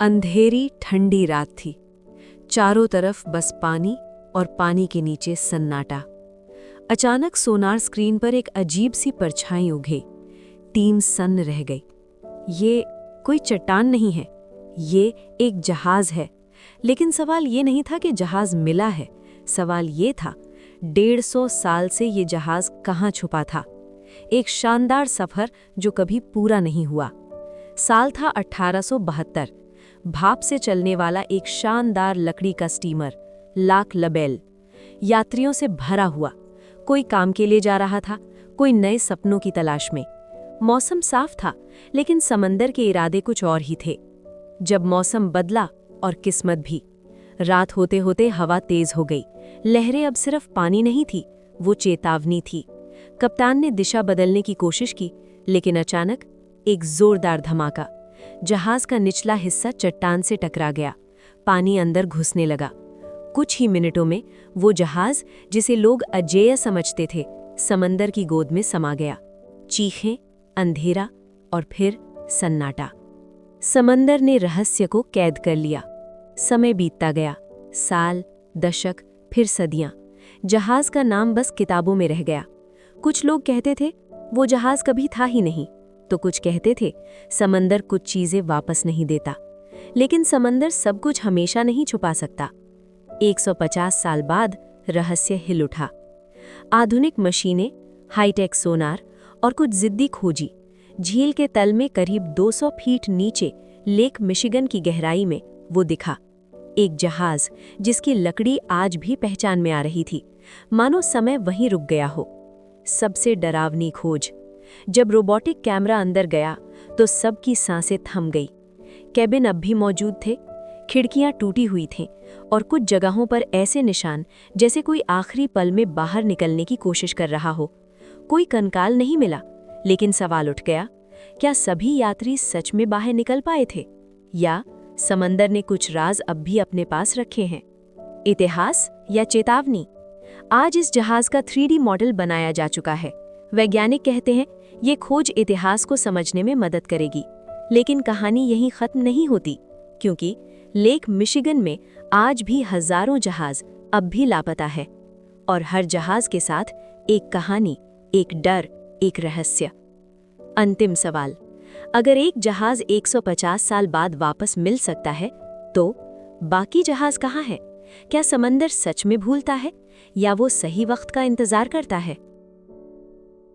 अंधेरी ठंडी रात थी। चारों तरफ बस पानी और पानी के नीचे सन्नाटा। अचानक सोनार स्क्रीन पर एक अजीब सी परछाई उघे। टीम सन्न रह गई। ये कोई चट्टान नहीं है, ये एक जहाज है। लेकिन सवाल ये नहीं था कि जहाज मिला है, सवाल ये था 150 साल से ये जहाज कहाँ छुपा था। एक शानदार सफर जो कभी पूरा नहीं हुआ। साल था 1872। भाप से चलने वाला एक शानदार लकड़ी का स्टीमर लाक लबेल यात्रियों से भरा हुआ। कोई काम के लिए जा रहा था, कोई नए सपनों की तलाश में। मौसम साफ था, लेकिन समंदर के इरादे कुछ और ही थे। जब मौसम बदला और किस्मत भी। रात होते होते हवा तेज हो गई। लहरें अब सिर्फ पानी नहीं थी, वो चेतावनी थी। कप्तान ने दिशा बदलने की कोशिश की, लेकिन अचानक एक जोरदार धमाका। जहाज का निचला हिस्सा चट्टान से टकरा गया। पानी अंदर घुसने लगा। कुछ ही मिनटों में वो जहाज, जिसे लोग अजेय समझते थे, समंदर की गोद में समा गया। चीखें, अंधेरा और फिर सन्नाटा। समंदर ने रहस्य को कैद कर लिया। समय बीतता गया, साल, दशक, फिर सदियां। जहाज का नाम बस किताबों में रह गया। कुछ लोग कहते थे वो जहाज कभी था ही नहीं, तो कुछ कहते थे समंदर कुछ चीजें वापस नहीं देता। लेकिन समंदर सब कुछ हमेशा नहीं छुपा सकता। 150 साल बाद रहस्य हिल उठा। आधुनिक मशीनें, हाईटेक सोनार और कुछ जिद्दी खोजी। झील के तल में करीब 200 फीट नीचे लेक मिशिगन की गहराई में वो दिखा। एक जहाज जिसकी लकड़ी आज भी पहचान में आ रही थी, मानो समय वहीं रुक गया हो। सबसे डरावनी खोज। जब रोबोटिक कैमरा अंदर गया तो सबकी सांसें थम गई। केबिन अब भी मौजूद थे, खिड़कियां टूटी हुई थीं और कुछ जगहों पर ऐसे निशान जैसे कोई आखिरी पल में बाहर निकलने की कोशिश कर रहा हो। कोई कंकाल नहीं मिला, लेकिन सवाल उठ गया, क्या सभी यात्री सच में बाहर निकल पाए थे, या समंदर ने कुछ राज अब भी अपने पास रखे हैं? इतिहास या चेतावनी? आज इस जहाज का 3D मॉडल बनाया जा चुका है। वैज्ञानिक कहते हैं ये खोज इतिहास को समझने में मदद करेगी। लेकिन कहानी यहीं खत्म नहीं होती, क्योंकि लेक मिशिगन में आज भी हजारों जहाज अब भी लापता है। और हर जहाज के साथ एक कहानी, एक डर, एक रहस्य। अंतिम सवाल, अगर एक जहाज 150 साल बाद वापस मिल सकता है, तो बाकी जहाज कहाँ है? क्या समंदर सच में भूलता है, या वो सही वक्त का इंतजार करता है?